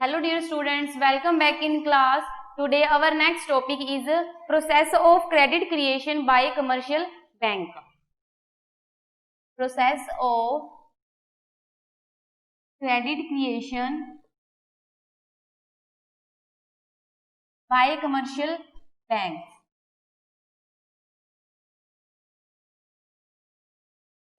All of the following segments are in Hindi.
Hello dear students, welcome back in class. Today our next topic is process of credit creation by commercial bank. Process of credit creation by commercial bank.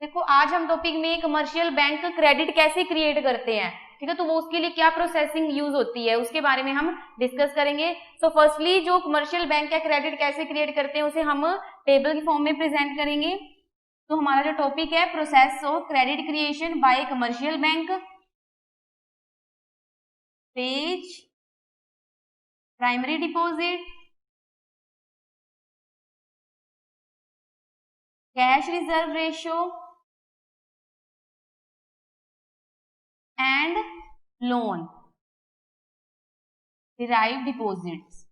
देखो आज हम टॉपिक में कमर्शियल बैंक क्रेडिट कैसे क्रिएट करते हैं, ठीक है, तो वो उसके लिए क्या प्रोसेसिंग यूज होती है उसके बारे में हम डिस्कस करेंगे। सो फर्स्टली जो कमर्शियल बैंक है क्रेडिट कैसे क्रिएट करते हैं उसे हम टेबल की फॉर्म में प्रेजेंट करेंगे। तो हमारा जो टॉपिक है process of credit creation bye commercial bank, page primary deposit, cash reserve ratio and loan derived deposits.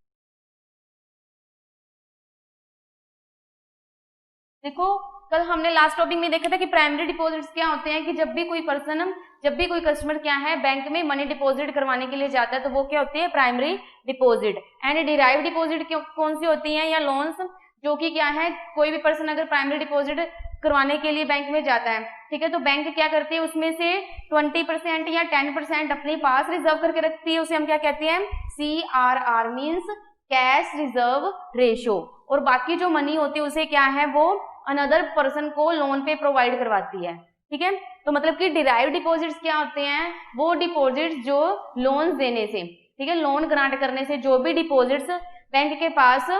देखो कल हमने लास्ट टॉपिक में देखा था कि प्राइमरी डिपॉजिट्स क्या होते हैं कि जब भी कोई कस्टमर क्या है बैंक में मनी डिपॉजिट करवाने के लिए जाता है तो वो क्या होती है primary deposit. And derived deposit कौन सी होती है या लोन्स, जो कि क्या है कोई भी पर्सन अगर प्राइमरी डिपॉजिट करवाने के लिए बैंक में जाता है, ठीक है, तो बैंक क्या करती है उसमें से 20% या 10% अपने पास रिजर्व करके रखती है, उसे हम क्या कहते हैं CRR means cash reserve ratio. और बाकी जो मनी होती है उसे क्या है वो अनदर पर्सन को लोन पे प्रोवाइड करवाती है, ठीक है। तो मतलब कि डिराइव्ड डिपॉजिट्स क्या होते हैं, वो डिपॉजिट्स जो लोन देने से, ठीक है, लोन ग्रांट करने से जो भी डिपॉजिट्स बैंक के पास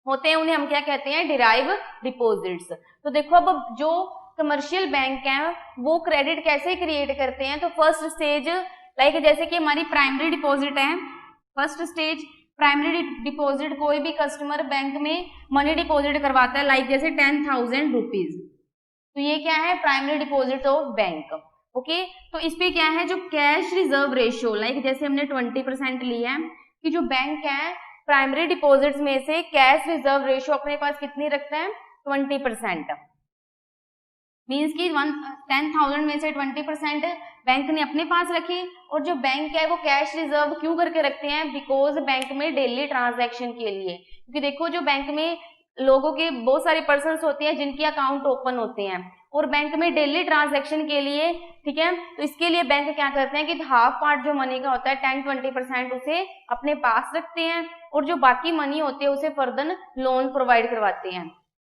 होते हैं उन्हें हम क्या कहते हैं डिराइव डिपॉजिट्स। तो देखो अब जो कमर्शियल बैंक है वो क्रेडिट कैसे क्रिएट करते हैं, तो फर्स्ट स्टेज लाइक जैसे कि हमारी प्राइमरी डिपॉजिट है, फर्स्ट स्टेज प्राइमरी डिपॉजिट कोई भी कस्टमर बैंक में मनी डिपॉजिट करवाता है लाइक जैसे 10,000 रुपीज, तो ये क्या है primary deposit of bank. Okay, तो इस पे क्या है जो कैश रिजर्व रेशियो लाइक जैसे हमने 20% लिया है कि जो बैंक है प्राइमरी डिपॉजिट्स में से कैश रिजर्व रेशियो अपने पास कितनी रखता है 20%, मीन्स की 10,000 में से 20% बैंक ने अपने पास रखी। और जो बैंक है वो कैश रिजर्व क्यों करके रखते हैं, बिकॉज बैंक में डेली ट्रांजैक्शन के लिए, क्योंकि देखो जो बैंक में लोगों के बहुत सारे पर्सन्स होते हैं जिनके अकाउंट ओपन होते हैं और बैंक में डेली ट्रांजैक्शन के लिए, ठीक है, तो इसके लिए बैंक क्या करते हैं कि हाफ पार्ट जो मनी का होता है 10-20% उसे अपने पास रखते हैं और जो बाकी मनी होती है उसे फर्दर लोन प्रोवाइड करवाते हैं।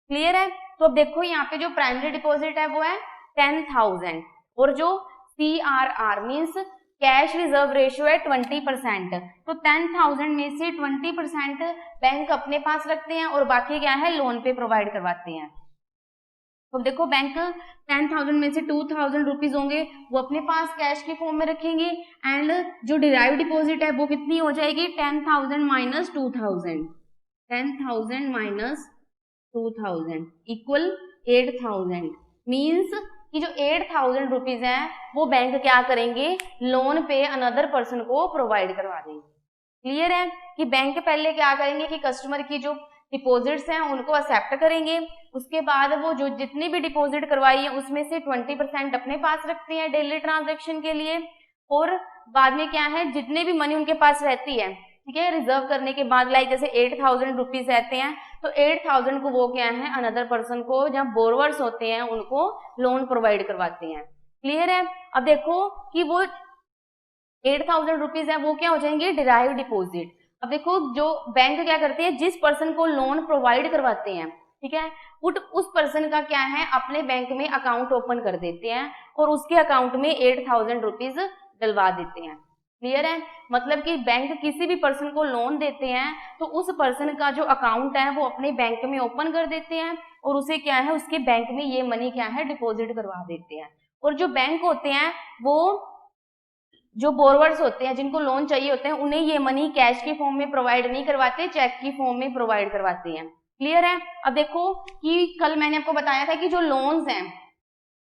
क्लियर है। तो अब देखो यहाँ पे जो प्राइमरी डिपॉजिट है वो है 10,000 और जो CRR means cash reserve ratio है 20%, तो 10,000 में से 20% बैंक अपने पास रखते हैं और बाकी क्या है लोन पे प्रोवाइड करवाते हैं। तो देखो बैंक 10,000 में से 2,000 रुपीज होंगे वो अपने पास कैश के फॉर्म में रखेंगे एंड जो डिराइव डिपॉजिट है वो कितनी हो जाएगी 10,000 माइनस 2,000, 10,000 माइनस 2,000 इक्वल 8,000, मीन्स कि जो 8,000 रुपीज है वो बैंक क्या करेंगे लोन पे अनदर पर्सन को प्रोवाइड करवा देंगे। क्लियर है कि बैंक पहले क्या करेंगे कि कस्टमर की जो डिपॉजिट्स हैं उनको एक्सेप्ट करेंगे, उसके बाद वो जो जितनी भी डिपॉजिट करवाई है उसमें से 20% अपने पास रखते हैं डेली ट्रांजैक्शन के लिए और बाद में क्या है जितने भी मनी उनके पास रहती है, ठीक है, रिजर्व करने के बाद लाइक जैसे 8,000 रुपीज रहते हैं तो 8,000 को वो क्या है अनदर पर्सन को जहाँ बोरवर्स होते हैं उनको लोन प्रोवाइड करवाते हैं। क्लियर है। अब देखो कि वो 8,000 रुपीज है वो क्या हो जाएंगे डिराइव डिपॉजिट। अब देखो जो बैंक क्या करते हैं जिस पर्सन को लोन प्रोवाइड करवाते हैं, ठीक है, उस पर्सन का क्या है अपने बैंक में अकाउंट ओपन कर देते हैं और उसके अकाउंट में 8,000 रुपीज डलवा देते हैं। क्लियर है। मतलब कि बैंक किसी भी पर्सन को लोन देते हैं तो उस पर्सन का जो अकाउंट है वो अपने बैंक में ओपन कर देते हैं और उसे क्या है उसके बैंक में ये मनी क्या है डिपॉजिट करवा देते हैं। और जो बैंक होते हैं वो जो बोरवर्स होते हैं जिनको लोन चाहिए होते हैं उन्हें ये मनी कैश के फॉर्म में प्रोवाइड नहीं करवाते, चेक की फॉर्म में प्रोवाइड करवाते हैं। क्लियर है। अब देखो कि कल मैंने आपको बताया था कि जो लोन्स हैं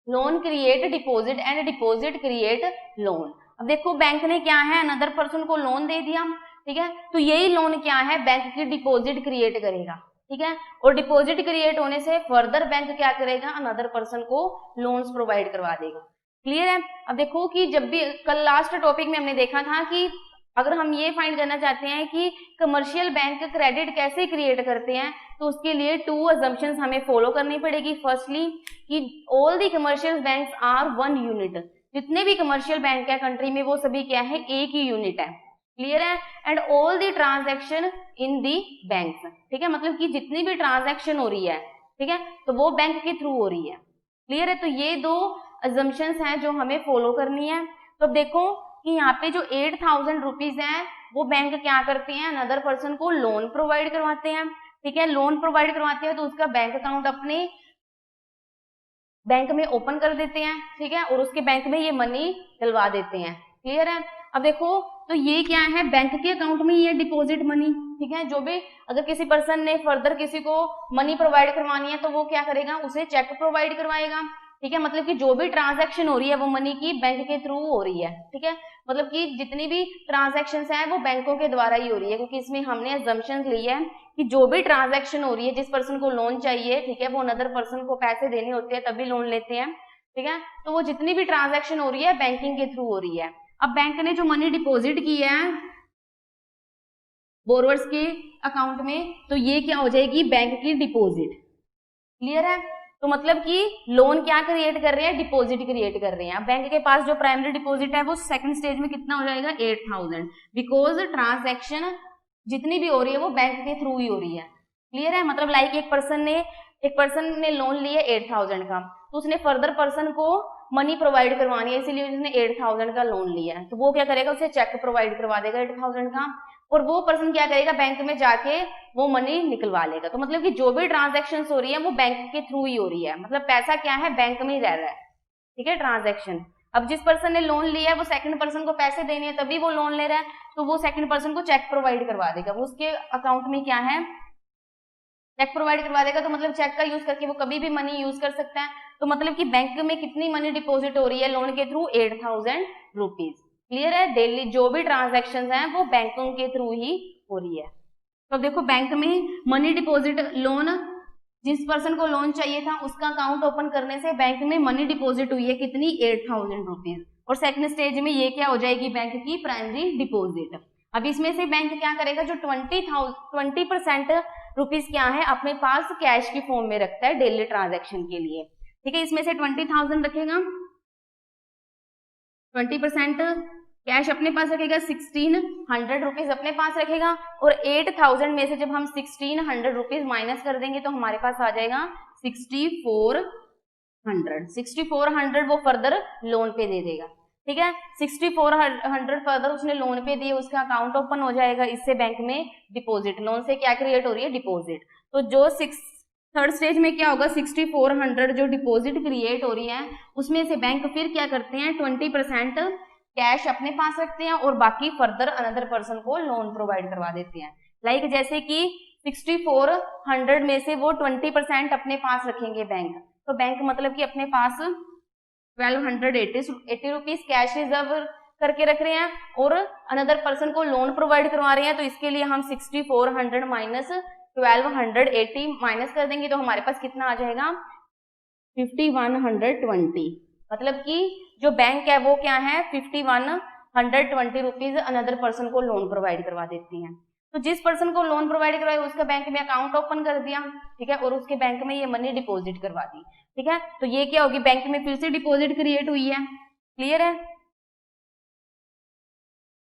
loan create deposit and deposit create loan. अब देखो बैंक ने क्या है अनदर पर्सन को लोन दे दिया, ठीक है, तो यही लोन क्या है बैंक की डिपॉजिट क्रिएट करेगा, ठीक है, और डिपॉजिट क्रिएट होने से फर्दर बैंक क्या करेगा अनदर पर्सन को लोन्स प्रोवाइड करवा देगा। क्लियर है। अब देखो कि जब भी कल लास्ट टॉपिक में हमने देखा था कि अगर हम ये फाइंड करना चाहते हैं कि कमर्शियल बैंक क्रेडिट कैसे क्रिएट करते हैं, तो उसके लिए 2 अजम्पशंस हमें फॉलो करनी पड़ेगी। फर्स्टली कि all the commercial banks are 1 unit, जितने भी कमर्शियल बैंक है कंट्री में वो सभी क्या है, एक ही यूनिट है। क्लियर है। And all the transaction in the banks, ठीक है, मतलब कि जितनी भी ट्रांजैक्शन हो रही है, ठीक है, तो वो बैंक के थ्रू हो रही है। क्लियर है। तो ये 2 अजम्पशंस हैं जो हमें फॉलो करनी है। तो अब देखो कि यहाँ पे जो 8000 रुपीज है वो बैंक क्या करते हैं, अनदर पर्सन को लोन प्रोवाइड करवाते हैं। ठीक है, लोन प्रोवाइड करवाते हैं तो उसका बैंक अकाउंट अपने बैंक में ओपन कर देते हैं। ठीक है, और उसके बैंक में ये मनी डलवा देते हैं। क्लियर है। अब देखो तो ये क्या है, बैंक के अकाउंट में ये डिपॉजिट मनी। ठीक है, जो भी अगर किसी पर्सन ने फर्दर किसी को मनी प्रोवाइड करवानी है तो वो क्या करेगा, उसे चेक प्रोवाइड करवाएगा। ठीक है, मतलब कि जो भी ट्रांजैक्शन हो रही है वो मनी की बैंक के थ्रू हो रही है। ठीक है, मतलब कि जितनी भी ट्रांजैक्शंस हैं वो बैंकों के द्वारा ही हो रही है, क्योंकि इसमें हमने अजम्पशंस ली है कि जो भी ट्रांजैक्शन हो रही है, जिस पर्सन को लोन चाहिए, ठीक है, वो अनदर पर्सन को पैसे देने होते हैं तभी लोन लेते हैं। ठीक है, तो वो जितनी भी ट्रांजैक्शन हो रही है बैंकिंग के थ्रू हो रही है। अब बैंक ने जो मनी डिपॉजिट की है बोरोवर्स के अकाउंट में, तो ये क्या हो जाएगी, बैंक की डिपॉजिट। क्लियर है। तो मतलब कि लोन क्या क्रिएट कर रहे हैं, डिपॉजिट क्रिएट कर रहे हैं। बैंक के पास जो प्राइमरी डिपॉजिट है वो सेकंड स्टेज में कितना हो जाएगा, 8000, बिकॉज ट्रांजैक्शन जितनी भी हो रही है वो बैंक के थ्रू ही हो रही है। क्लियर है। मतलब लाइक एक पर्सन ने लोन लिया 8000 का, तो उसने फर्दर पर्सन को मनी प्रोवाइड करवानी है, इसीलिए उसने 8000 का लोन लिया है, तो वो क्या करेगा, उसे चेक प्रोवाइड करवा देगा 8000 का, और वो पर्सन क्या करेगा, बैंक में जाके वो मनी निकलवा लेगा। तो मतलब कि जो भी ट्रांजैक्शन हो रही है वो बैंक के थ्रू ही हो रही है, मतलब पैसा क्या है, बैंक में ही रह रहा है। ठीक है, ट्रांजैक्शन। अब जिस पर्सन ने लोन लिया है वो सेकंड पर्सन को पैसे देने हैं तभी वो लोन ले रहा है, तो वो सेकंड पर्सन को चेक प्रोवाइड करवा देगा, वो उसके अकाउंट में क्या है, चेक प्रोवाइड करवा देगा। तो मतलब चेक का यूज करके वो कभी भी मनी यूज कर सकता है। तो मतलब कि बैंक में कितनी मनी डिपॉजिट हो रही है लोन के थ्रू, 8000 रुपीज। क्लियर है। डेली जो भी ट्रांजैक्शंस हैं वो बैंकों के थ्रू ही हो रही है। तो अब देखो बैंक में मनी डिपॉजिट, लोन जिस पर्सन को लोन चाहिए था उसका अकाउंट ओपन करने से बैंक में मनी डिपॉजिट हुई है कितनी, 8000 रुपीज, और सेकंड स्टेज में ये क्या हो जाएगी, बैंक की प्राइमरी डिपॉजिट। अब इसमें से बैंक क्या करेगा, जो 20% रुपीज क्या है अपने पास कैश की फॉर्म में रखता है डेली ट्रांजैक्शन के लिए। ठीक है, इसमें से 20,000 रखेगा, 20% कैश अपने पास रखेगा, 1600 रुपीज अपने पास रखेगा, और 8000 में से जब हम 1600 रुपीज माइनस कर देंगे तो हमारे पास आ जाएगा 6400 वो फर्दर लोन पे दे देगा। ठीक है, 6400 फर्दर उसने लोन पे दिए, उसका अकाउंट ओपन हो जाएगा, इससे बैंक में डिपॉजिट, लोन से क्या क्रिएट हो रही है, डिपॉजिट। तो जो थर्ड स्टेज में क्या होगा, 6400 जो डिपॉजिट क्रिएट हो रही है उसमें से बैंक फिर क्या करते हैं, 20% कैश अपने पास रखते हैं और बाकी फर्दर अनदर पर्सन को लोन प्रोवाइड करवा देते हैं। लाइक जैसे कि 6400 में से वो 20% अपने पास रखेंगे बैंक, तो बैंक मतलब कि अपने पास 1280 रुपीज कैश रिजर्व करके रख रहे हैं और अनदर पर्सन को लोन प्रोवाइड करवा रहे हैं, तो इसके लिए हम 6400 माइनस 1280 माइनस कर देंगे तो हमारे पास कितना आ जाएगा, 5120। मतलब कि जो बैंक है वो क्या है, 5120 रुपीज अनदर पर्सन को लोन प्रोवाइड करवा देती है। तो जिस पर्सन को लोन प्रोवाइड करवाया उसका बैंक में अकाउंट ओपन कर दिया, ठीक है, और उसके बैंक में ये मनी डिपॉजिट करवा दी। ठीक है, तो ये क्या होगी, बैंक में फिर से डिपॉजिट क्रिएट हुई है। क्लियर है।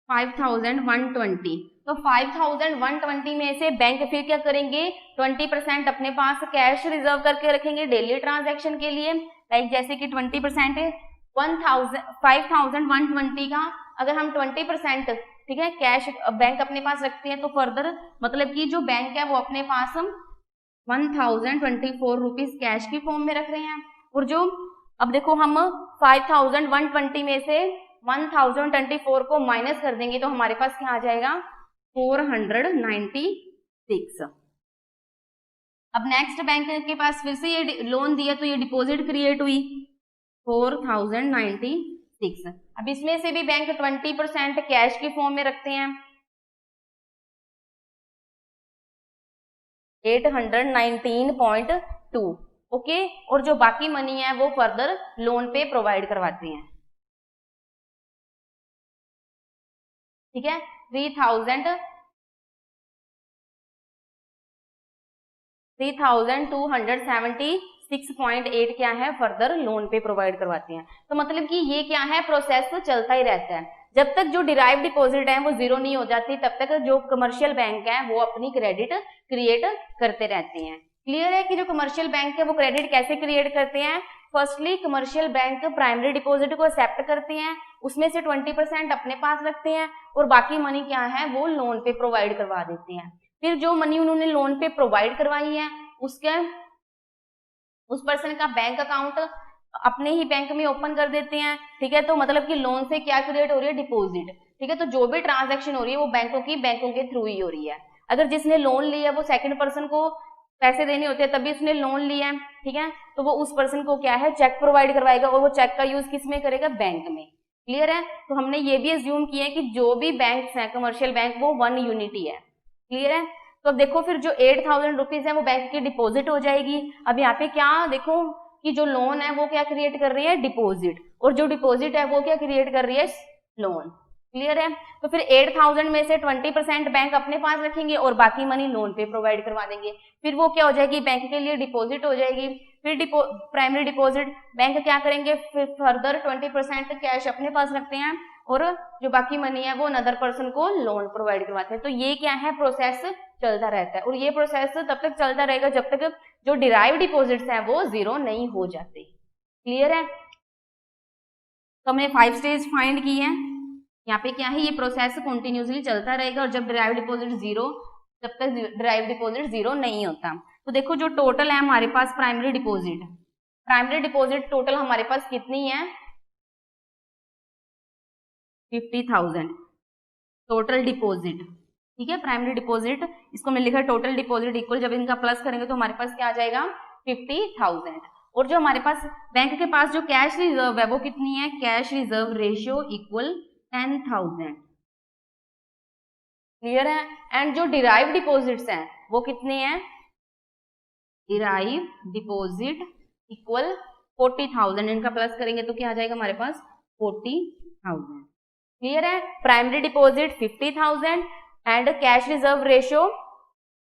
5120, तो 5120 में से बैंक फिर क्या करेंगे, 20% अपने पास कैश रिजर्व करके रखेंगे डेली ट्रांजैक्शन के लिए। लाइक जैसे कि 20% 5120 का अगर हम 20%, ठीक है, कैश बैंक अपने पास रखते हैं, तो फर्दर मतलब कि जो बैंक है वो अपने पास 1024 रुपीज कैश की फॉर्म में रख रहे हैं, और जो अब देखो हम 5120 में से 1024 को माइनस कर देंगे तो हमारे पास क्या आ जाएगा, 496। अब नेक्स्ट बैंक के पास फिर से ये लोन दिया तो ये डिपॉजिट क्रिएट हुई 4096। अब इसमें से भी बैंक 20% कैश की फॉर्म में रखते हैं, 819.2। ओके, और जो बाकी मनी है वो फर्दर लोन पे प्रोवाइड करवाते हैं। ठीक है, 3,276.8 क्या है, फर्दर लोन पे प्रोवाइड करवाते हैं। तो मतलब कि ये क्या है, प्रोसेस तो चलता ही रहता है। जब तक जो डिराइव डिपॉजिट है वो जीरो नहीं हो जाती, तब तक जो कमर्शियल बैंक है वो अपनी क्रेडिट क्रिएट करते रहते हैं। क्लियर है कि जो कमर्शियल बैंक है वो क्रेडिट कैसे क्रिएट करते हैं। Firstly commercial bank primary deposit को एक्सेप्ट करते हैं, उसमें से 20% अपने पास रखते हैं और बाकी मनी क्या है वो लोन पे प्रोवाइड करवा देते हैं। फिर जो मनी उन्होंने लोन पे प्रोवाइड करवाई है उस पर्सन का बैंक अकाउंट अपने ही बैंक में ओपन कर देते हैं। ठीक है, तो मतलब कि लोन से क्या क्रिएट हो रही है, डिपॉजिट। ठीक है, तो जो भी ट्रांजैक्शन हो रही है वो बैंकों के थ्रू ही हो रही है। अगर जिसने लोन लिया है वो सेकंड पर्सन को पैसे देने होते हैं तभी उसने लोन लिया है, ठीक है, तो वो उस पर्सन को क्या है, चेक प्रोवाइड करवाएगा और वो चेक का यूज किस में करेगा, बैंक में। क्लियर है, तो हमने ये भी अज्यूम किया है कि जो भी बैंक है कमर्शियल बैंक वो वन यूनिटी है। क्लियर है, तो अब देखो फिर जो 8,000 रुपीज है वो बैंक की डिपॉजिट हो जाएगी। अब यहाँ पे क्या देखो कि जो लोन है वो क्या क्रिएट कर रही है, डिपॉजिट, और जो डिपॉजिट है वो क्या क्रिएट कर रही है, लोन। क्लियर है, तो फिर 8,000 में से 20% बैंक अपने पास रखेंगे और बाकी मनी लोन पे प्रोवाइड करवा देंगे। फिर वो क्या हो जाएगी, बैंक के लिए डिपॉजिट हो जाएगी। फिर प्राइमरी डिपॉजिट बैंक क्या करेंगे, फिर फर्दर 20% कैश अपने पास रखते हैं और जो बाकी मनी है वो अनदर पर्सन को लोन प्रोवाइड करवाते हैं। तो ये क्या है, प्रोसेस चलता रहता है और ये प्रोसेस तब तक चलता रहेगा जब तक जो डिराइव डिपॉजिट्स हैं वो जीरो नहीं हो जाते। क्लियर है, तो हमने 5 स्टेज फाइंड की है। यहाँ पे क्या है, ये प्रोसेस कंटिन्यूसली चलता रहेगा और जब डिराइव डिपॉजिट जब तक डिराइव डिपॉजिट जीरो नहीं होता। तो देखो जो टोटल है हमारे पास प्राइमरी डिपॉजिट टोटल हमारे पास कितनी है, 50,000 टोटल डिपॉजिट। ठीक है, प्राइमरी डिपॉजिट इसको मैंने लिखा टोटल डिपॉजिट इक्वल, जब इनका प्लस करेंगे तो हमारे पास क्या आ जाएगा, 50,000। और जो हमारे पास बैंक के पास जो कैश रिजर्व है वो कितनी है, cash reserve ratio equal 10,000। Clear है, एंड जो डिराइव डिपॉजिट्स हैं वो कितने हैं, डिराइव डिपॉजिट इक्वल 40,000, इनका प्लस करेंगे तो क्या आ जाएगा हमारे पास, 40,000। क्लियर है, primary deposit 50,000 and cash reserve ratio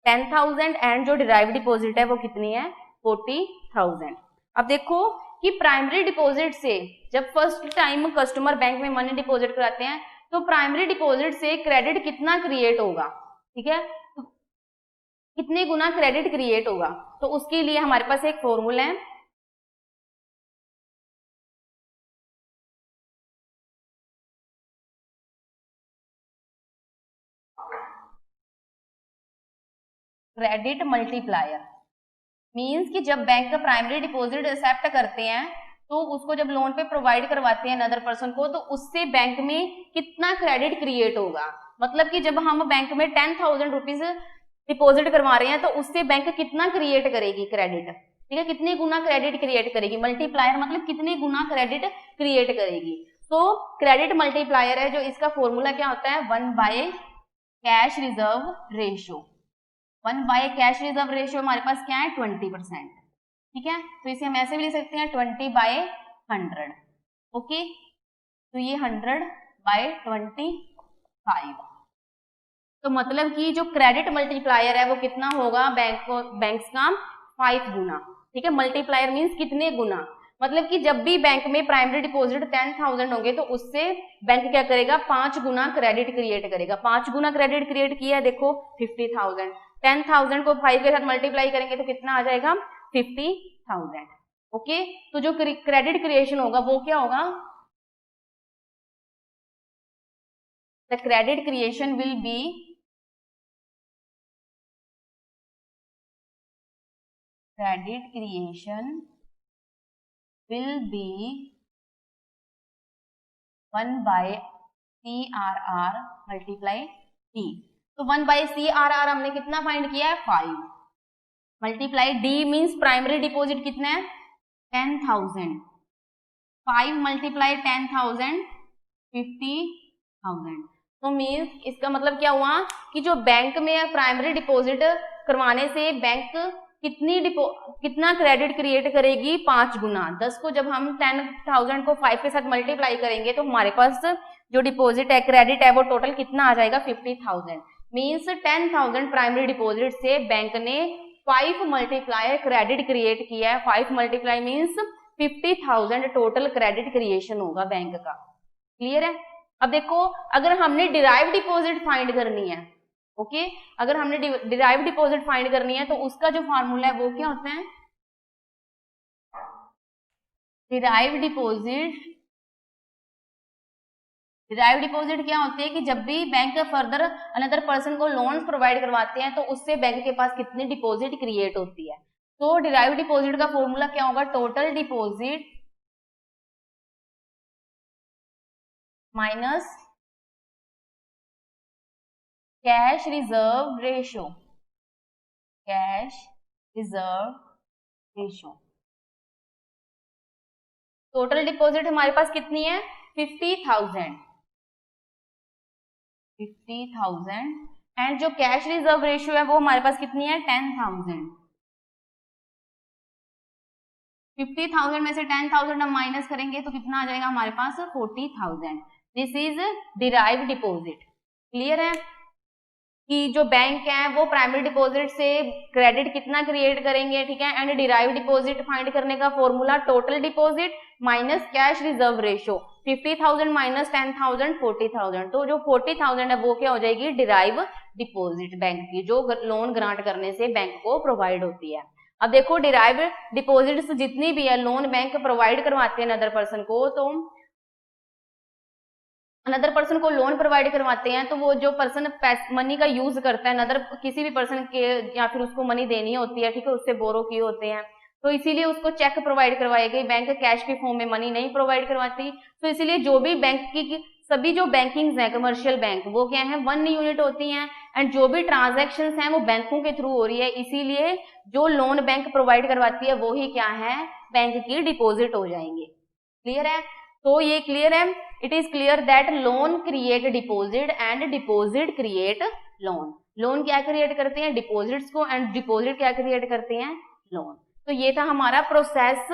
10,000 and जो डिराइव डिपॉजिट है वो कितनी है, 40,000। अब देखो कि प्राइमरी डिपॉजिट से जब फर्स्ट टाइम कस्टमर बैंक में मनी डिपॉजिट कराते हैं तो प्राइमरी डिपॉजिट से क्रेडिट कितना क्रिएट होगा, ठीक है, तो कितने गुना क्रेडिट क्रिएट होगा। तो उसके लिए हमारे पास एक फॉर्मूला है, क्रेडिट मल्टीप्लायर। मींस कि जब बैंक का प्राइमरी डिपॉजिट एक्सेप्ट करते हैं तो उसको जब लोन पे प्रोवाइड करवाते हैं अनदर पर्सन को, तो उससे बैंक में कितना क्रेडिट क्रिएट होगा। मतलब कि जब हम बैंक में 10,000 रुपीज डिपॉजिट करवा रहे हैं तो उससे बैंक कितना क्रिएट करेगी क्रेडिट, ठीक है, कितने गुना क्रेडिट क्रिएट करेगी। मल्टीप्लायर मतलब कितने गुना क्रेडिट क्रिएट करेगी। तो क्रेडिट मल्टीप्लायर है जो इसका फॉर्मूला क्या होता है, 1/कैश रिजर्व रेशियो। 1/कैश रिजर्व रेशियो हमारे पास क्या है, 20%। ठीक है, तो इसे हम ऐसे भी लिख सकते हैं 20/100। ओके, तो ये 100/25। तो मतलब कि जो क्रेडिट मल्टीप्लायर है वो कितना होगा, बैंक्स का 5 गुना। ठीक है, मल्टीप्लायर मींस कितने गुना, मतलब कि जब भी बैंक में प्राइमरी डिपॉजिट 10,000 होंगे तो उससे बैंक क्या करेगा, 5 गुना क्रेडिट क्रिएट करेगा। 5 गुना क्रेडिट क्रिएट किया है, देखो 50,000, 10,000 को 5 के साथ मल्टीप्लाई करेंगे तो कितना आ जाएगा, 50,000। ओके, तो जो क्रेडिट क्रिएशन होगा वो क्या होगा, the credit creation will be credit creation will be 1/CRR multiply D। तो 1/CRR हमने कितना फाइंड किया है, 5 multiply D means primary deposit कितना है, 10,000, 5 मल्टीप्लाई 10,000 50,000। तो मीन्स इसका मतलब क्या हुआ कि जो बैंक में प्राइमरी डिपॉजिट करवाने से बैंक कितना क्रेडिट क्रिएट करेगी, 5 गुना। 10 को जब हम 10,000 को 5 के साथ मल्टीप्लाई करेंगे तो हमारे पास जो डिपॉजिट है, क्रेडिट है, वो टोटल कितना आ जाएगा, 50,000। मीन्स 10,000 प्राइमरी डिपॉजिट से बैंक ने 5 मल्टीप्लायर क्रेडिट क्रिएट किया है। 5 multiply means 50,000 total credit creation होगा बैंक का। क्लियर है? अब देखो, अगर हमने डिराइव डिपॉजिट फाइंड करनी है, ओके, अगर हमने डिराइव डिपॉजिट फाइंड करनी है तो उसका जो फार्मूला है वो क्या होता है, डिराइव डिपॉजिट क्या होते हैं कि जब भी बैंक फर्दर अनदर पर्सन को लोन्स प्रोवाइड करवाते हैं तो उससे बैंक के पास कितनी डिपॉजिट क्रिएट होती है। तो डिराइव डिपॉजिट का फॉर्मूला क्या होगा, total deposit minus cash reserve ratio, total deposit हमारे पास कितनी है, 50,000 एंड जो कैश रिजर्व रेशियो है वो हमारे पास कितनी है, 10,000। 50,000 में से 10,000 हम माइनस करेंगे तो कितना आ जाएगा हमारे पास, 40,000। This is derive deposit. Clear है कि जो बैंक है वो प्राइमरी डिपॉजिट से क्रेडिट कितना क्रिएट करेंगे, ठीक है। एंड डिराइव डिपॉजिट फाइंड करने का formula total deposit minus cash reserve ratio, 50,000 minus 10,000, 40,000। तो जो 40,000 है वो क्या हो जाएगी, डिराइव डिपॉजिट बैंक की, जो लोन ग्रांट करने से बैंक को प्रोवाइड होती है। अब देखो, डिराइव डिपॉजिट्स जितनी भी है लोन बैंक प्रोवाइड करवाते हैं अनदर पर्सन को, तो अनदर पर्सन को लोन प्रोवाइड करवाते हैं तो वो जो पर्सन मनी का यूज करता है अनदर किसी भी पर्सन के, या फिर उसको मनी देनी होती है, ठीक है, उससे बोरो किए होते हैं, तो इसीलिए उसको चेक प्रोवाइड करवाई गई। बैंक कैश के फॉर्म में मनी नहीं प्रोवाइड करवाती, तो इसीलिए जो भी बैंक की सभी जो बैंकिंग है कमर्शियल बैंक वो क्या है, 1 यूनिट होती हैं एंड जो भी ट्रांजेक्शन हैं वो बैंकों के थ्रू हो रही है, इसीलिए जो लोन बैंक प्रोवाइड करवाती है वो ही क्या है, बैंक की डिपॉजिट हो जाएंगे। क्लियर है? तो ये क्लियर है, it is clear that loan create deposit and deposit create loan. Loan क्या क्रिएट करते हैं, डिपॉजिट्स को, एंड डिपॉजिट क्या क्रिएट करते हैं, लोन। तो ये था हमारा process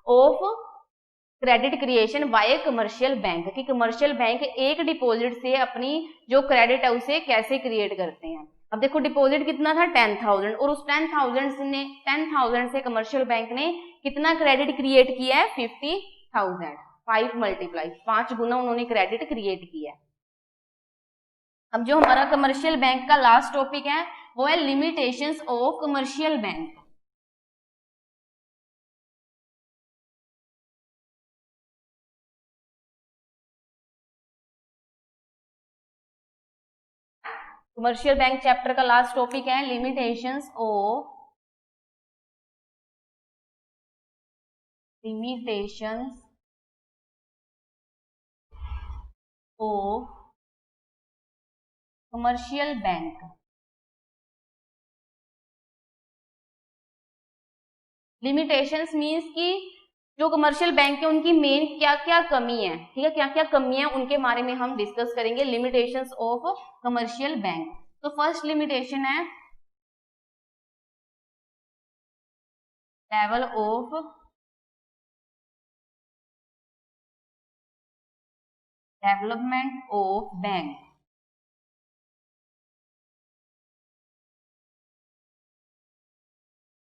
of credit creation bye commercial bank, कि कमर्शियल बैंक एक डिपॉजिट से अपनी जो क्रेडिट है उसे कैसे क्रिएट करते हैं। अब देखो, डिपॉजिट कितना था, 10,000, और उस 10,000 से कमर्शियल बैंक ने कितना क्रेडिट क्रिएट किया है, 50,000। 5 मल्टीप्लाई 5 गुना उन्होंने क्रेडिट क्रिएट किया है। अब जो हमारा कमर्शियल बैंक का लास्ट टॉपिक है वो है limitations of commercial bank. Commercial bank chapter का लास्ट टॉपिक है limitations of commercial bank. Limitations means कि जो कमर्शियल बैंक है उनकी मेन क्या क्या कमी है, ठीक है, क्या क्या कमी है उनके बारे में हम डिस्कस करेंगे। Limitations of commercial bank. तो फर्स्ट लिमिटेशन है level of development of bank.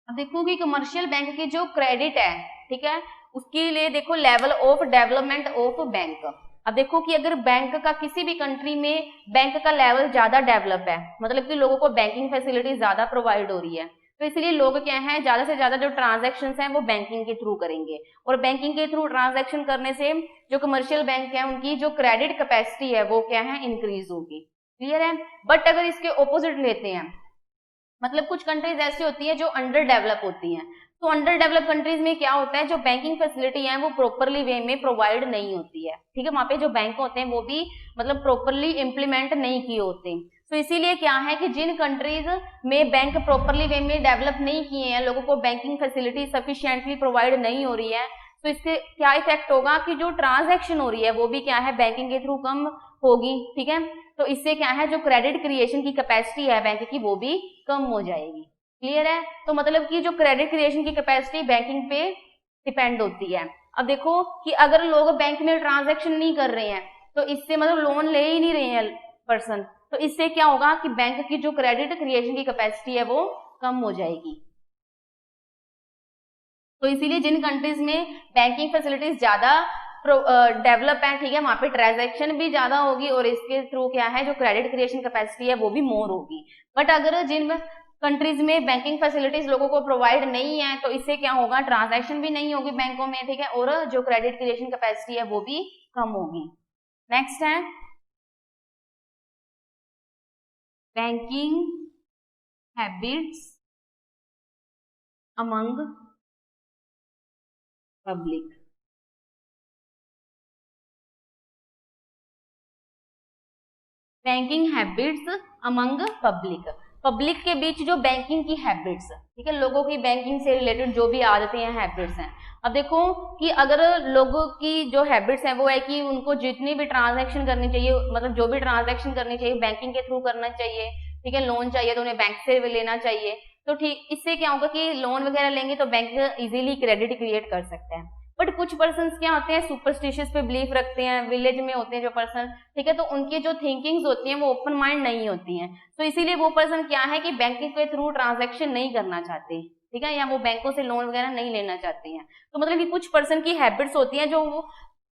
अब देखो कि कमर्शियल बैंक की जो क्रेडिट है, ठीक है, उसके लिए देखो level of development of bank. अब देखो कि अगर बैंक का किसी भी कंट्री में बैंक का लेवल ज्यादा डेवलप है, मतलब कि लोगों को बैंकिंग फैसिलिटी ज्यादा प्रोवाइड हो रही है, तो इसलिए लोग क्या है, ज्यादा से ज्यादा जो ट्रांजैक्शंस हैं वो बैंकिंग के थ्रू करेंगे, और बैंकिंग के थ्रू ट्रांजैक्शन करने से जो कमर्शियल बैंक है उनकी जो क्रेडिट कैपेसिटी है वो क्या है, इंक्रीज होगी। क्लियर है? बट अगर इसके ऑपोजिट लेते हैं, मतलब कुछ कंट्रीज ऐसी होती है जो अंडर डेवलप होती हैं, तो अंडर डेवलप कंट्रीज में क्या होता है, जो बैंकिंग फैसिलिटी है वो प्रॉपरली वे में प्रोवाइड नहीं होती है, ठीक है, वहां पे जो बैंक होते हैं वो भी मतलब प्रॉपरली इंप्लीमेंट नहीं किए होते। तो इसीलिए क्या है कि जिन कंट्रीज में बैंक प्रॉपरली वे में डेवलप नहीं किए हैं, लोगों को बैंकिंग फैसिलिटी सफिशिएंटली प्रोवाइड नहीं हो रही है, तो इससे क्या इफेक्ट होगा कि जो ट्रांजैक्शन हो रही है वो भी क्या है, बैंकिंग के थ्रू कम होगी, ठीक है। तो इससे क्या है, जो क्रेडिट क्रिएशन की कैपेसिटी है बैंक की वो भी कम हो जाएगी। क्लियर है? तो मतलब कि जो क्रेडिट क्रिएशन की कैपेसिटी बैंकिंग पे डिपेंड होती है। अब देखो कि अगर लोग बैंक में ट्रांजैक्शन नहीं कर रहे हैं तो इससे मतलब लोन ले ही नहीं रहे हैं पर्सन, तो इससे क्या होगा कि बैंक की जो क्रेडिट क्रिएशन की कैपेसिटी है वो कम हो जाएगी। तो इसीलिए जिन कंट्रीज में बैंकिंग फैसिलिटीज ज्यादा डेवलप है, ठीक है, वहां पे ट्रांजैक्शन भी ज्यादा होगी और इसके थ्रू क्या है जो क्रेडिट क्रिएशन कैपेसिटी है वो भी मोर होगी। बट अगर जिन कंट्रीज में बैंकिंग फैसिलिटीज लोगों को प्रोवाइड नहीं है तो इससे क्या होगा, ट्रांजैक्शन भी नहीं होगी बैंकों में, ठीक है, और जो क्रेडिट क्रिएशन कैपेसिटी है वो भी कम होगी। नेक्स्ट है banking habits among public. Banking habits among public, public के बीच जो बैंकिंग की हैबिट्स, ठीक है, लोगों की बैंकिंग से रिलेटेड जो भी आदतें हैं, हैबिट्स हैं। अब देखो कि अगर लोगों की जो हैबिट्स हैं वो है कि उनको जितनी भी ट्रांजैक्शन करनी चाहिए, मतलब जो भी ट्रांजैक्शन करनी चाहिए बैंकिंग के थ्रू करना चाहिए, ठीक है, लोन चाहिए तो उन्हें बैंक से लेना चाहिए। तो ठीक इससे क्या होगा कि लोन वगैरह लेंगे तो बैंक इजीली क्रेडिट क्रिएट कर सकते हैं। बट कुछ पर्सन क्या होते हैं, सुपरस्टिशियस पे बिलीव रखते हैं, विलेज में होते हैं जो पर्सन, ठीक है, तो उनकी जो थिंकिंग्स होती हैं वो ओपन माइंड नहीं होती हैं, तो इसीलिए वो पर्सन क्या है कि बैंकिंग के थ्रू ट्रांजैक्शन नहीं करना चाहते, ठीक है, या वो बैंकों से लोन वगैरह नहीं लेना चाहते हैं। तो मतलब कि कुछ पर्सन की हैबिट्स होती हैं जो वो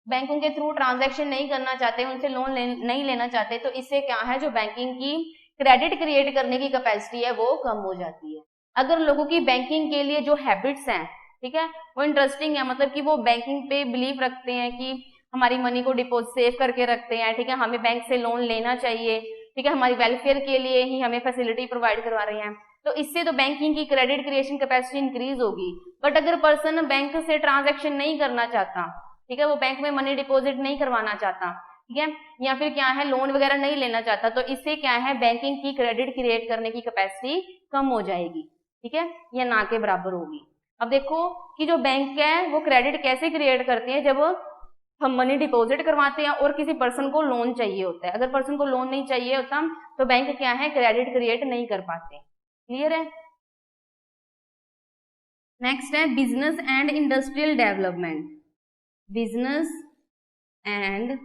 बैंकों के थ्रू ट्रांजैक्शन नहीं करना चाहते, उनसे लोन नहीं लेना चाहते, तो इससे क्या है जो बैंकिंग की क्रेडिट क्रिएट करने की कैपेसिटी है वो कम हो जाती है। अगर लोगों की बैंकिंग के लिए जो हैबिट्स हैं, ठीक है, वो इंटरेस्टिंग है, मतलब कि वो बैंकिंग पे बिलीव रखते हैं कि हमारी मनी को डिपोजिट सेव करके रखते हैं, ठीक है, हमें बैंक से लोन लेना चाहिए, ठीक है, हमारी वेलफेयर के लिए ही हमें फैसिलिटी प्रोवाइड करवा रहे हैं, तो इससे तो बैंकिंग की क्रेडिट क्रिएशन कैपेसिटी इंक्रीज होगी। बट अगर पर्सन बैंक से ट्रांजैक्शन नहीं करना चाहता, ठीक है, वो बैंक में मनी डिपोजिट नहीं करवाना चाहता, ठीक है, या फिर क्या है लोन वगैरह नहीं लेना चाहता, तो इससे क्या है बैंकिंग की क्रेडिट क्रिएट करने की कैपेसिटी कम हो जाएगी, ठीक है, या ना के बराबर होगी। अब देखो कि जो बैंक है वो क्रेडिट कैसे क्रिएट करती है, जब हम मनी डिपॉजिट करवाते हैं और किसी पर्सन को लोन चाहिए होता है, अगर पर्सन को लोन नहीं चाहिए होता तो बैंक क्या है क्रेडिट क्रिएट नहीं कर पाते। क्लियर है? नेक्स्ट है business and industrial development, business and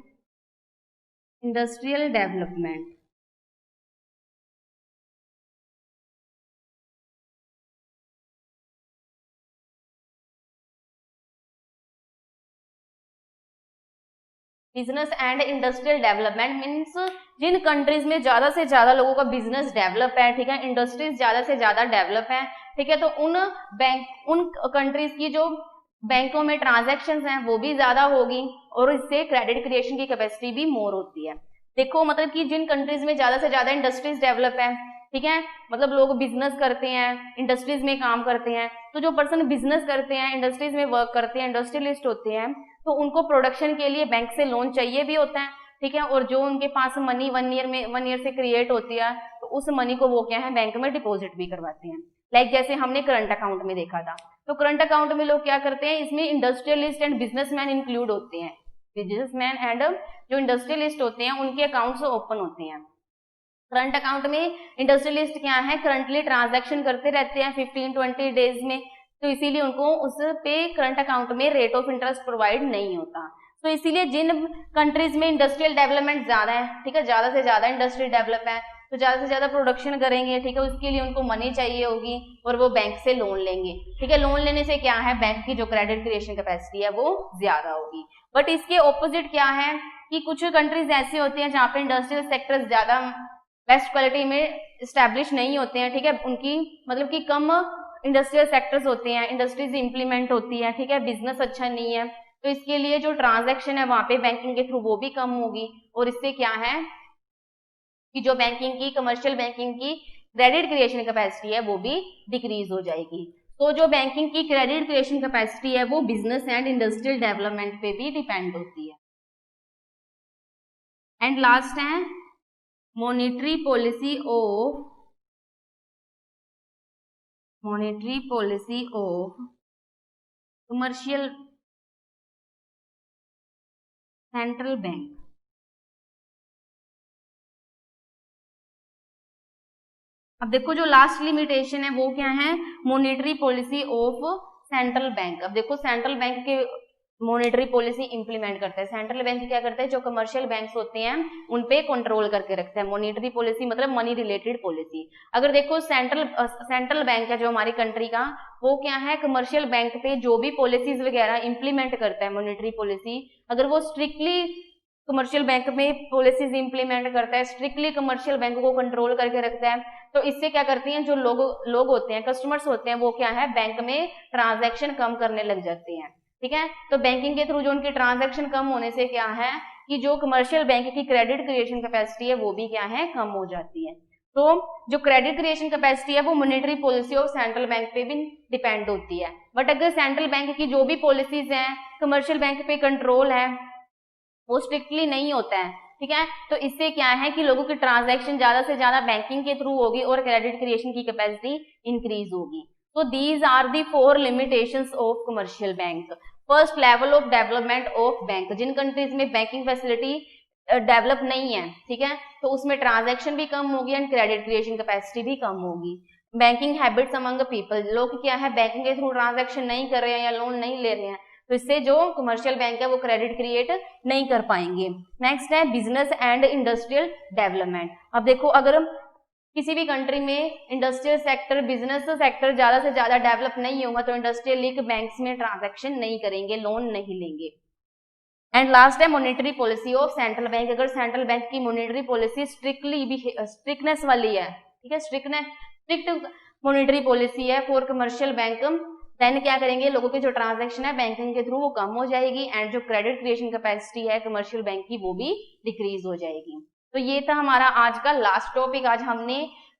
industrial development. Business and industrial development means जिन कंट्रीज में ज्यादा से ज्यादा लोगों का बिजनेस डेवलप है, ठीक है, इंडस्ट्रीज ज्यादा से ज्यादा डेवलप है, ठीक है, तो उन कंट्रीज की जो बैंकों में ट्रांजैक्शंस हैं वो भी ज्यादा होगी और इससे क्रेडिट क्रिएशन की कैपेसिटी भी मोर होती है। देखो मतलब कि जिन कंट्रीज में ज्यादा से ज्यादा इंडस्ट्रीज डेवलप है, ठीक है, मतलब लोग बिजनेस करते हैं, इंडस्ट्रीज में काम करते हैं, तो जो पर्सन बिजनेस करते हैं, इंडस्ट्रीज में वर्क करते हैं, इंडस्ट्रियलिस्ट होते हैं, तो उनको प्रोडक्शन के लिए बैंक से लोन चाहिए भी होता है, ठीक है, और जो उनके पास मनी 1 ईयर से क्रिएट होती है तो उस मनी को वो क्या है बैंक में डिपॉजिट भी करवाते हैं। लाइक जैसे हमने करंट अकाउंट में देखा था, तो करंट अकाउंट में लोग क्या करते हैं, इसमें इंडस्ट्रियलिस्ट एंड बिजनेसमैन इंक्लूड होते हैं, बिजनेसमैन एंड जो इंडस्ट्रियलिस्ट होते हैं उनके अकाउंट्स ओपन होते हैं। करंट अकाउंट में इंडस्ट्रियलिस्ट क्या है करंटली ट्रांजैक्शन करते रहते हैं 15-20 डेज में, तो इसीलिए उनको उस पे करंट अकाउंट में रेट ऑफ इंटरेस्ट प्रोवाइड नहीं होता। तो इसीलिए जिन कंट्रीज में इंडस्ट्रियल डेवलपमेंट ज्यादा है, ठीक है, ज्यादा से ज्यादा इंडस्ट्री डेवलप है, तो ज्यादा से ज्यादा प्रोडक्शन करेंगे, ठीक है, उसके लिए उनको मनी चाहिए होगी और वो बैंक से लोन लेंगे, ठीक है, लोन लेने से क्या है बैंक की जो क्रेडिट क्रिएशन कैपेसिटी है वो ज्यादा होगी। बट इसके ऑपोजिट क्या है कि कुछ कंट्रीज ऐसी होती हैं जहाँ पे इंडस्ट्रियल सेक्टर्स ज्यादा बेस्ट क्वालिटी में स्टैब्लिश नहीं होते हैं, ठीक है, उनकी मतलब कि कम इंडस्ट्रियल सेक्टर्स होते हैं, इंडस्ट्रीज इंप्लीमेंट होती है, ठीक है, बिजनेस अच्छा नहीं है, तो इसके लिए जो ट्रांजैक्शन है वहां पे बैंकिंग के थ्रू वो भी कम होगी और इससे क्या है कि जो बैंकिंग की कमर्शियल बैंकिंग की क्रेडिट क्रिएशन कैपेसिटी है वो भी डिक्रीज हो जाएगी। तो जो बैंकिंग की क्रेडिट क्रिएशन कैपेसिटी है वो बिजनेस एंड इंडस्ट्रियल डेवलपमेंट पे भी डिपेंड होती है। एंड लास्ट है monetary policy of commercial central bank. अब देखो जो लास्ट लिमिटेशन है वो क्या है, monetary policy of central bank. अब देखो सेंट्रल बैंक के मॉनेटरी पॉलिसी इंप्लीमेंट करता है, सेंट्रल बैंक क्या करता है, जो कमर्शियल बैंक्स होते हैं उन पे कंट्रोल करके रखता है। मॉनेटरी पॉलिसी मतलब मनी रिलेटेड पॉलिसी। अगर देखो सेंट्रल बैंक है जो हमारी कंट्री का, वो क्या है, कमर्शियल बैंक पे जो भी पॉलिसीज वगैरह इंप्लीमेंट करता है मॉनेटरी पॉलिसी, अगर वो स्ट्रिक्टली कमर्शियल बैंक में पॉलिसीज इंप्लीमेंट करता है, स्ट्रिक्टली कमर्शियल बैंक को कंट्रोल करके रखता है, तो इससे क्या करती हैं, जो लोग होते हैं, कस्टमर्स होते हैं, वो क्या है, बैंक में ट्रांजैक्शन कम करने लग जाते हैं। ठीक है, तो बैंकिंग के थ्रू जो उनकी ट्रांजैक्शन कम होने से क्या है कि जो कमर्शियल बैंक की क्रेडिट क्रिएशन कैपेसिटी है वो भी क्या है, कम हो जाती है। तो जो क्रेडिट क्रिएशन कैपेसिटी है वो monetary policy of central bank पे भी डिपेंड होती है। बट अगर सेंट्रल बैंक की जो भी पॉलिसीज हैं कमर्शियल बैंक पे कंट्रोल है, वो स्ट्रिक्टली नहीं होता है। ठीक है, तो इससे क्या है कि लोगों की ट्रांजैक्शन ज्यादा से ज्यादा बैंकिंग के थ्रू होगी और क्रेडिट क्रिएशन की कैपेसिटी इंक्रीज होगी। तो these are the 4 limitations of commercial bank. First, level of development of bank. जिन कंट्रीज में बैंकिंग फैसिलिटी डेवलप नहीं है, ठीक है, तो उसमें ट्रांजैक्शन भी कम होगी एंड क्रेडिट क्रिएशन कैपेसिटी भी कम होगी। बैंकिंग हैबिट्स अमंग पीपल, लोग क्या है बैंकिंग के थ्रू ट्रांजैक्शन नहीं कर रहे हैं या लोन नहीं ले रहे हैं, तो इससे जो कमर्शियल बैंक है वो क्रेडिट क्रिएट नहीं कर पाएंगे। नेक्स्ट है बिजनेस एंड इंडस्ट्रियल डेवलपमेंट। अब देखो अगर किसी भी कंट्री में इंडस्ट्रियल सेक्टर, बिजनेस सेक्टर ज्यादा से ज्यादा डेवलप नहीं होगा तो इंडस्ट्रियल लीग बैंक्स में ट्रांजैक्शन नहीं करेंगे, लोन नहीं लेंगे। एंड लास्ट है monetary policy of central bank. अगर सेंट्रल बैंक की मॉनेटरी पॉलिसी स्ट्रिक्टनेस वाली है, ठीक है, स्ट्रिक्ट मॉनेटरी पॉलिसी है फॉर कमर्शियल बैंक, देन क्या करेंगे, लोगों की जो ट्रांजैक्शन है बैंकिंग के थ्रू वो कम हो जाएगी एंड जो क्रेडिट क्रिएशन कैपेसिटी है कमर्शियल बैंक की वो भी डिक्रीज हो जाएगी। तो ये था हमारा आज का लास्ट टॉपिक। आज हमने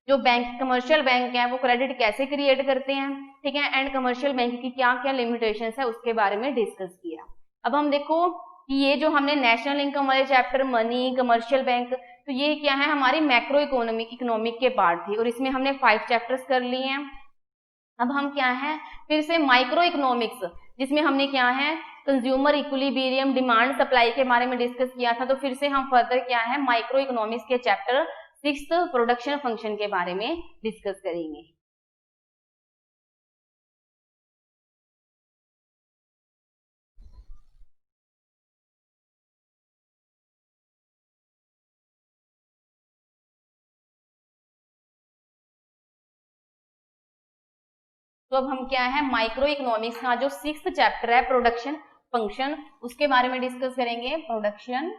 जो बैंक कमर्शियल बैंक है वो क्रेडिट कैसे क्रिएट करते हैं, ठीक है, एंड कमर्शियल बैंक की क्या क्या लिमिटेशंस है उसके बारे में डिस्कस किया। अब हम देखो कि ये जो हमने नेशनल इनकम वाले चैप्टर, मनी, कमर्शियल बैंक, तो ये क्या है हमारी मैक्रो इकोनॉमिक के पार्ट थी और इसमें हमने 5 चैप्टर्स कर लिए हैं। अब हम क्या है फिर से माइक्रो इकोनॉमिक्स, जिसमें हमने क्या है कंज्यूमर इक्विलिब्रियम, डिमांड सप्लाई के बारे में डिस्कस किया था, तो फिर से हम फर्दर क्या है माइक्रो इकोनॉमिक्स के चैप्टर 6 प्रोडक्शन फंक्शन के बारे में डिस्कस करेंगे। तो अब हम क्या है माइक्रो इकोनॉमिक्स का जो 6th चैप्टर है प्रोडक्शन फंक्शन, उसके बारे में डिस्कस करेंगे। प्रोडक्शन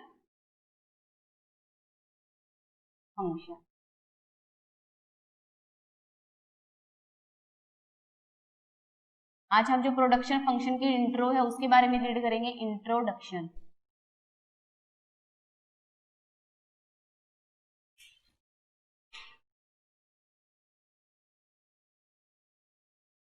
फंक्शन, आज हम जो प्रोडक्शन फंक्शन की इंट्रो है उसके बारे में रीड करेंगे, इंट्रोडक्शन।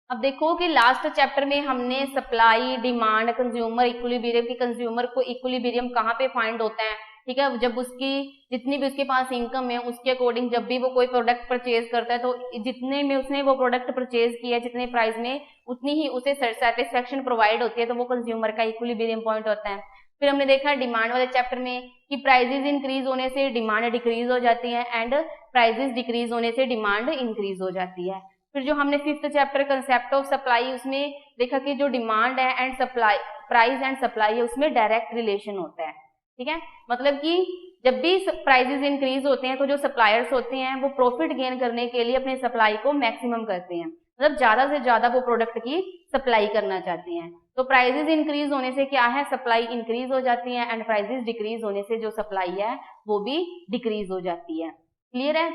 अब देखो कि लास्ट चैप्टर में हमने सप्लाई, डिमांड, कंज्यूमर इक्विलिब्रियम की, कंज्यूमर को इक्विलिब्रियम कहाँ पे फाइंड होता है, ठीक है, जब उसकी जितनी भी उसके पास इनकम है उसके अकॉर्डिंग जब भी वो कोई प्रोडक्ट परचेज करता है तो जितने में उसने वो प्रोडक्ट परचेज किया है, जितने प्राइस में, उतनी ही उसे सेटिस्फेक्शन प्रोवाइड होती है, तो वो कंज्यूमर का इक्विलिब्रियम पॉइंट होता है। फिर हमने देखा डिमांड वाले चैप्टर में कि प्राइजेस इंक्रीज होने से डिमांड डिक्रीज हो जाती है एंड प्राइजेस डिक्रीज होने से डिमांड इंक्रीज हो जाती है। फिर जो हमने 5th chapter concept of supply, उसमें देखा कि जो डिमांड है and supply, price and supply है, उसमें डायरेक्ट रिलेशन होता है। ठीक है, मतलब कि जब भी प्राइसेस इंक्रीज होते हैं तो जो सप्लायर्स होते हैं वो प्रॉफिट गेन करने के लिए अपने सप्लाई को मैक्सिमम करते हैं, मतलब ज्यादा से ज्यादा वो प्रोडक्ट की सप्लाई करना चाहते हैं। तो प्राइसेस इंक्रीज होने से क्या है सप्लाई इंक्रीज हो जाती है एंड प्राइसेस डिक्रीज होने से जो सप्लाई है वो भी डिक्रीज हो जाती है। क्लियर है?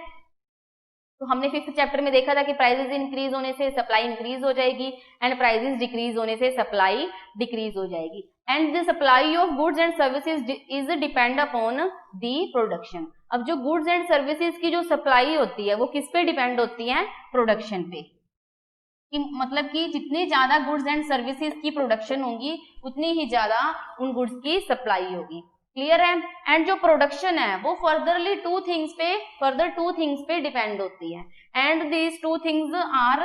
तो हमने 5th चैप्टर में देखा था कि प्राइसेस इंक्रीज होने से सप्लाई इंक्रीज हो जाएगी एंड प्राइसेस डिक्रीज होने से सप्लाई डिक्रीज हो जाएगी and the supply of goods and services is depend upon the production. अब जो गुड्स एंड सर्विसेज की जो सप्लाई होती है वो किस पे डिपेंड होती है, प्रोडक्शन पे, कि मतलब कि जितनी ज्यादा गुड्स एंड सर्विसेज की प्रोडक्शन होगी उतनी ही ज्यादा उन गुड्स की सप्लाई होगी। क्लियर है? एंड जो प्रोडक्शन है वो फर्दर टू थिंग्स पे डिपेंड होती है and these 2 things are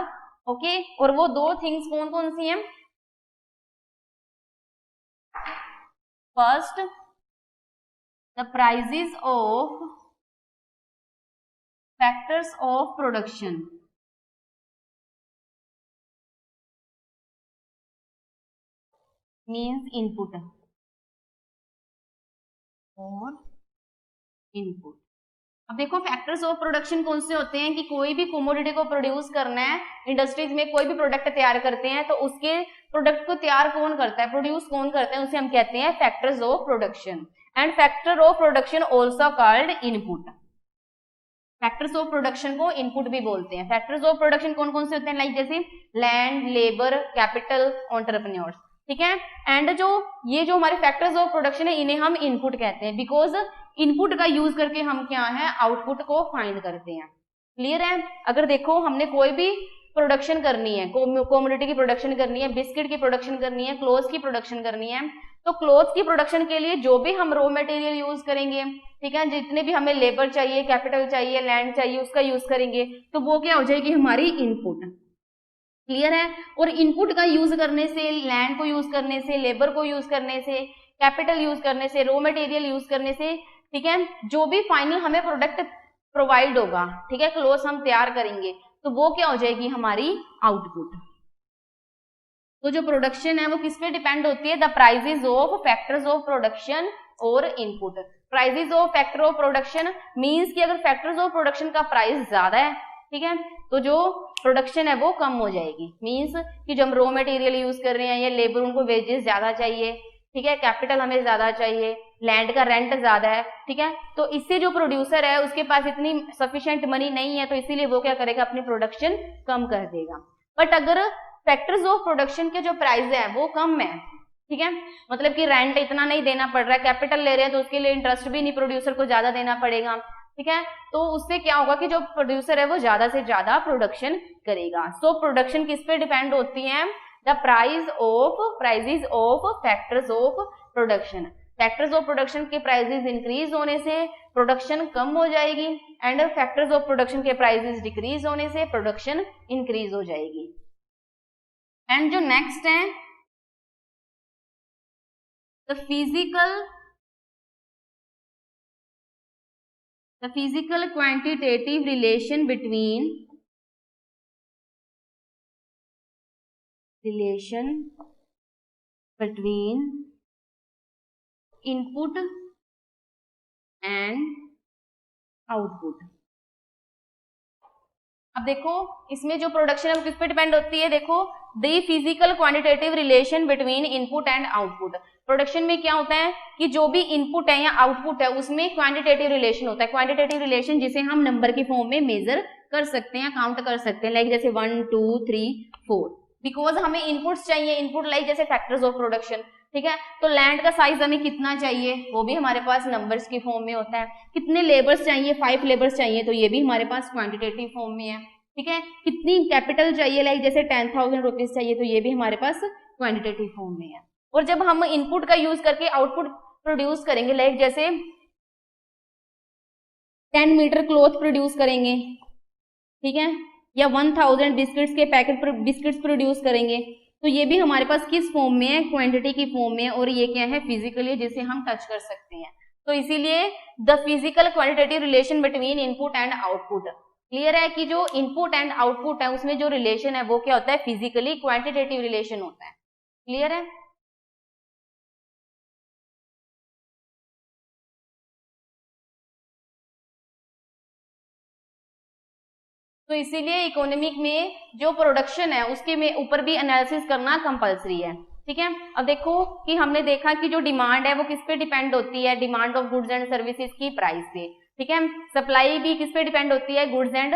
okay, और वो 2 थिंग्स कौन कौन सी हैं? First, the prices of factors of production means input और इनपुट। अब देखो फैक्टर्स ऑफ प्रोडक्शन कौन से होते हैं कि कोई भी कमोडिटी को प्रोड्यूस करना है, इंडस्ट्रीज में कोई भी प्रोडक्ट तैयार करते हैं तो उसके प्रोडक्ट को तैयार कौन करता है, प्रोड्यूस कौन करता है, उसे हम कहते हैं factors of production. And factor of production also called input. Factors of production को इनपुट भी बोलते हैं। फैक्टर्स ऑफ प्रोडक्शन कौन कौन से होते हैं, लाइक जैसे लैंड, लेबर, कैपिटल, एंटरप्रेन्योर्स, ठीक है। एंड जो ये जो हमारे फैक्टर्स ऑफ प्रोडक्शन है इन्हें हम इनपुट कहते हैं, बिकॉज इनपुट का यूज करके हम क्या है आउटपुट को फाइंड करते हैं। क्लियर है। अगर देखो हमने कोई भी प्रोडक्शन करनी है, कमोडिटी की प्रोडक्शन करनी है, बिस्किट की प्रोडक्शन करनी है, क्लोथ्स की प्रोडक्शन करनी है, तो क्लोथ्स की प्रोडक्शन के लिए जो भी हम रॉ मटेरियल यूज करेंगे, ठीक है, जितने भी हमें लेबर चाहिए, कैपिटल चाहिए, लैंड चाहिए, उसका यूज करेंगे तो वो क्या हो जाएगी हमारी इनपुट। क्लियर है। और इनपुट का यूज करने से, लैंड को यूज करने से, लेबर को यूज करने से, कैपिटल यूज करने से, रॉ मटेरियल यूज करने से, ठीक है, जो भी फाइनल हमें प्रोडक्ट प्रोवाइड होगा, ठीक है, क्लोथ हम तैयार करेंगे तो वो क्या हो जाएगी हमारी आउटपुट। तो जो प्रोडक्शन है वो किस पे डिपेंड होती है, the prices of factors of production और input. Prices of factor of production means कि अगर फैक्टर्स ऑफ प्रोडक्शन का प्राइस ज्यादा है, ठीक है, तो जो प्रोडक्शन है वो कम हो जाएगी। मींस कि जो हम रॉ मटेरियल यूज कर रहे हैं या लेबर, उनको वेजेस ज्यादा चाहिए, ठीक है, कैपिटल हमें ज्यादा चाहिए, लैंड का रेंट ज्यादा है, ठीक है, तो इससे जो प्रोड्यूसर है उसके पास इतनी सफिशिएंट मनी नहीं है, तो इसीलिए वो क्या करेगा अपनी प्रोडक्शन कम कर देगा। बट अगर फैक्टर्स ऑफ प्रोडक्शन के जो प्राइस है वो कम है, ठीक है, मतलब कि रेंट इतना नहीं देना पड़ रहा है, कैपिटल ले रहे हैं तो उसके लिए इंटरेस्ट भी नहीं प्रोड्यूसर को ज्यादा देना पड़ेगा, ठीक है, तो उससे क्या होगा कि जो प्रोड्यूसर है वो ज्यादा से ज्यादा प्रोडक्शन करेगा। सो प्रोडक्शन किस पे डिपेंड होती है, the prices of factors of production. Factors of production के प्राइसेस इंक्रीज होने से प्रोडक्शन कम हो जाएगी, एंड फैक्टर्स ऑफ प्रोडक्शन के प्राइसेस डिक्रीज होने से प्रोडक्शन इंक्रीज हो जाएगी। एंड जो नेक्स्ट है the physical quantitative relation between input and output. अब देखो इसमें जो प्रोडक्शन है वो किस पे डिपेंड होती है, देखो the physical quantitative relation between input and output. Production में क्या होता है कि जो भी इनपुट है या आउटपुट है उसमें क्वांटिटेटिव रिलेशन होता है। क्वांटिटेटिव रिलेशन जिसे हम नंबर के फॉर्म में मेजर कर सकते हैं, काउंट कर सकते हैं, लाइक जैसे 1 2 3 4, बिकॉज हमें इनपुट्स चाहिए, इनपुट लाइक जैसे फैक्टर्स ऑफ प्रोडक्शन, ठीक है, तो लैंड का साइज हमें कितना चाहिए वो भी हमारे पास नंबर्स के फॉर्म में होता है। कितने लेबर्स चाहिए, 5 लेबर्स चाहिए, तो ये भी हमारे पास क्वांटिटेटिव फॉर्म में है, ठीक है। कितनी कैपिटल चाहिए, लाइक जैसे 10,000 रुपीज चाहिए, तो ये भी हमारे पास क्वांटिटेटिव फॉर्म में है। और जब हम इनपुट का यूज करके आउटपुट प्रोड्यूस करेंगे, लाइक जैसे 10 मीटर क्लॉथ प्रोड्यूस करेंगे, ठीक है, या 1000 बिस्किट्स के पैकेट बिस्किट्स प्रोड्यूस करेंगे, तो ये भी हमारे पास किस फॉर्म में है, क्वांटिटी की फॉर्म में है, और ये क्या है फिजिकली जिसे हम टच कर सकते हैं। तो इसीलिए the physical quantitative relation between input and output. Clear है कि जो इनपुट एंड आउटपुट है उसमें जो रिलेशन है वो क्या होता है, फिजिकली क्वांटिटेटिव रिलेशन होता है। क्लियर है। तो इसीलिए इकोनॉमिक में जो प्रोडक्शन है उसके में ऊपर भी एनालिसिस करना कंपलसरी है, ठीक है। अब देखो कि हमने देखा कि जो डिमांड है वो किस पे डिपेंड होती है, demand of goods and services की प्राइस पे, ठीक है। सप्लाई भी किस पे डिपेंड होती है, goods and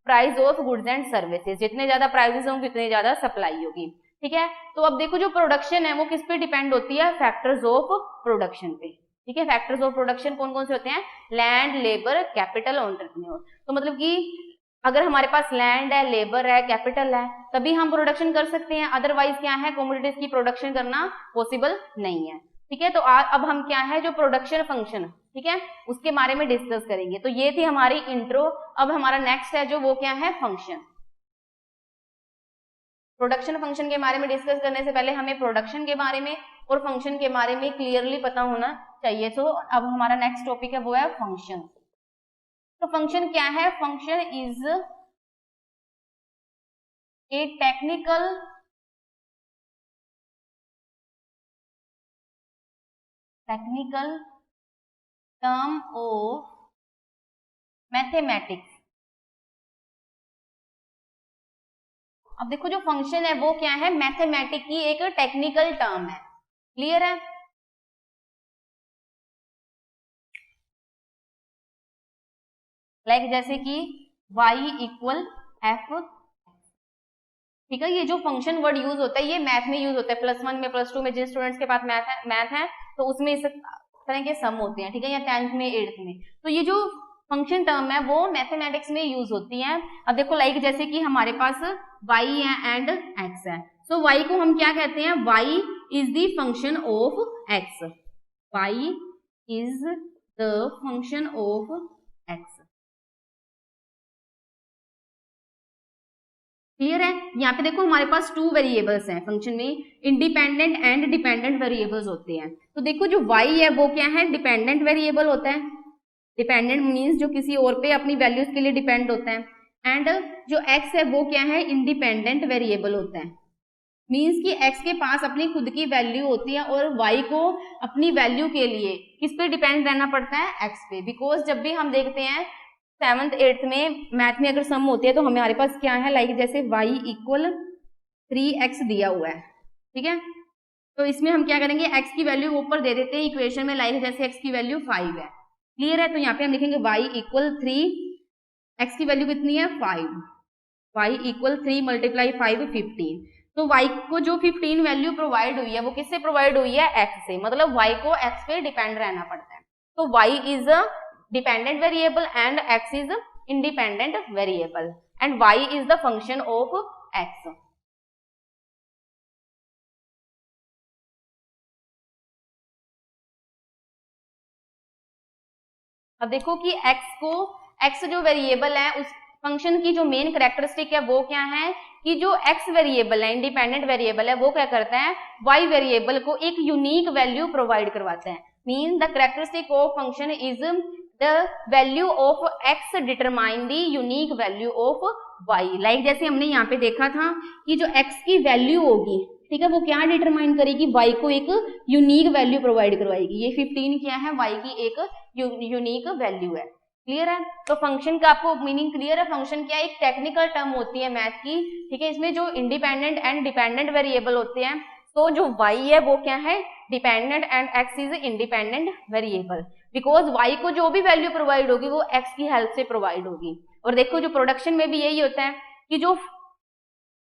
price of goods and services. जितने ज्यादा प्राइसेस होंगे उतनी ज्यादा सप्लाई होगी, ठीक है। तो अब देखो जो प्रोडक्शन है वो किस पे डिपेंड होती है, फैक्टर्स ऑफ प्रोडक्शन पे, ठीक है। फैक्टर्स ऑफ प्रोडक्शन कौन कौन से होते हैं, लैंड, लेबर, कैपिटल, एंटरप्रेन्योर। तो मतलब कि अगर हमारे पास लैंड है, लेबर है, कैपिटल है, तभी हम प्रोडक्शन कर सकते हैं, अदरवाइज क्या है कमोडिटीज की प्रोडक्शन करना पॉसिबल नहीं है, ठीक है। तो अब हम क्या है जो प्रोडक्शन फंक्शन, ठीक है, उसके बारे में डिस्कस करेंगे। तो ये थी हमारी इंट्रो। अब हमारा नेक्स्ट है जो वो क्या है फंक्शन। प्रोडक्शन फंक्शन के बारे में डिस्कस करने से पहले हमें प्रोडक्शन के बारे में और फंक्शन के बारे में क्लियरली पता होना चाहिए। तो अब हमारा नेक्स्ट टॉपिक है वो है फंक्शन। तो फंक्शन क्या है? Function is a technical term of mathematics. अब देखो जो फंक्शन है वो क्या है? मैथमेटिक्स की एक टेक्निकल टर्म है। क्लियर है? लाइक जैसे कि y इक्वल एफ, ठीक है। ये जो फंक्शन वर्ड यूज होता है ये मैथ में यूज होता है, +1 में +2 में जिन स्टूडेंट्स के पास मैथ है तो उसमें इस तरह के सम होते हैं, ठीक है, या 10th में 8th में। तो ये जो फंक्शन टर्म है वो मैथमेटिक्स में यूज होती है। अब देखो लाइक जैसे कि हमारे पास y है एंड x है, सो y को हम क्या कहते हैं? y is the function of x, y is the function of x। Clear है? यहाँ पे देखो हमारे पास 2 वेरिएबल्स हैं फंक्शन में, इंडिपेंडेंट एंड डिपेंडेंट वेरिएबल्स होते हैं। तो देखो जो y है वो क्या है? डिपेंडेंट वेरिएबल होता है। डिपेंडेंट मींस जो किसी और पे अपनी वैल्यूज के लिए डिपेंड होता है। एंड जो x है वो क्या है? इंडिपेंडेंट वेरिएबल होता है। मींस कि x के पास अपनी खुद की वैल्यू होती है और y को अपनी वैल्यू के लिए किस पे डिपेंड रहना पड़ता है? x पे। बिकॉज जब भी हम देखते हैं 7th 8th में मैथ में अगर सम होती है तो हमारे पास क्या है? लाइक जैसे y इक्वल 3x दिया हुआ है, ठीक है। तो इसमें हम क्या करेंगे? x की वैल्यू ऊपर दे देते हैं इक्वेशन में, लाइक जैसे x की वैल्यू 5 है। क्लियर है? तो यहाँ पे हम लिखेंगे y इक्वल 3, x की वैल्यू कितनी है? 5, y इक्वल 3 मल्टीप्लाई 5 15। तो y को जो 15 वैल्यू प्रोवाइड हुई है वो किससे प्रोवाइड हुई है? x से, मतलब y को x पे डिपेंड रहना पड़ता है। तो y is a dependent variable and x is independent variable and y is the function of x। अब देखो कि x जो वेरिएबल है उस फंक्शन की जो मेन कैरेक्टरिस्टिक है वो क्या है? कि जो x वेरिएबल है, इंडिपेंडेंट वेरिएबल है, वो क्या करता है? y वेरिएबल को एक यूनिक वैल्यू प्रोवाइड करवाता है। Mean the characteristic of function is the value of x determine the unique value of y। Like जैसे हमने यहाँ पे देखा था कि जो x की वैल्यू होगी, ठीक है, वो क्या डिटरमाइन करेगी? y को एक यूनिक वैल्यू प्रोवाइड करवाएगी। ये 15 क्या है? y की एक यूनिक वैल्यू है। क्लियर है? तो फंक्शन का आपको मीनिंग क्लियर है? फंक्शन क्या है? एक टेक्निकल टर्म होती है मैथ की, ठीक है। इसमें जो इंडिपेंडेंट एंड डिपेंडेंट वेरिएबल होते हैं, तो जो y है वो क्या है? Dependent and x is independent variable. Because y को जो भी वैल्यू प्रोवाइड होगी वो x की हेल्प से प्रोवाइड होगी। और देखो जो प्रोडक्शन में भी यही होता है कि जो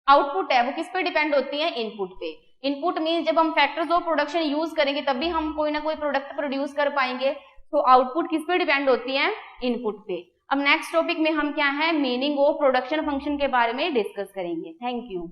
आउटपुट है वो किस पे डिपेंड होती है? इनपुट पे। इनपुट मींस जब हम फैक्टर्स ऑफ प्रोडक्शन यूज करेंगे तभी हम कोई ना कोई प्रोडक्ट प्रोड्यूस कर पाएंगे। तो आउटपुट किस पे डिपेंड होती है? इनपुट पे। अब नेक्स्ट टॉपिक में हम क्या है? मीनिंग ऑफ प्रोडक्शन फंक्शन के बारे में डिस्कस करेंगे। Thank you.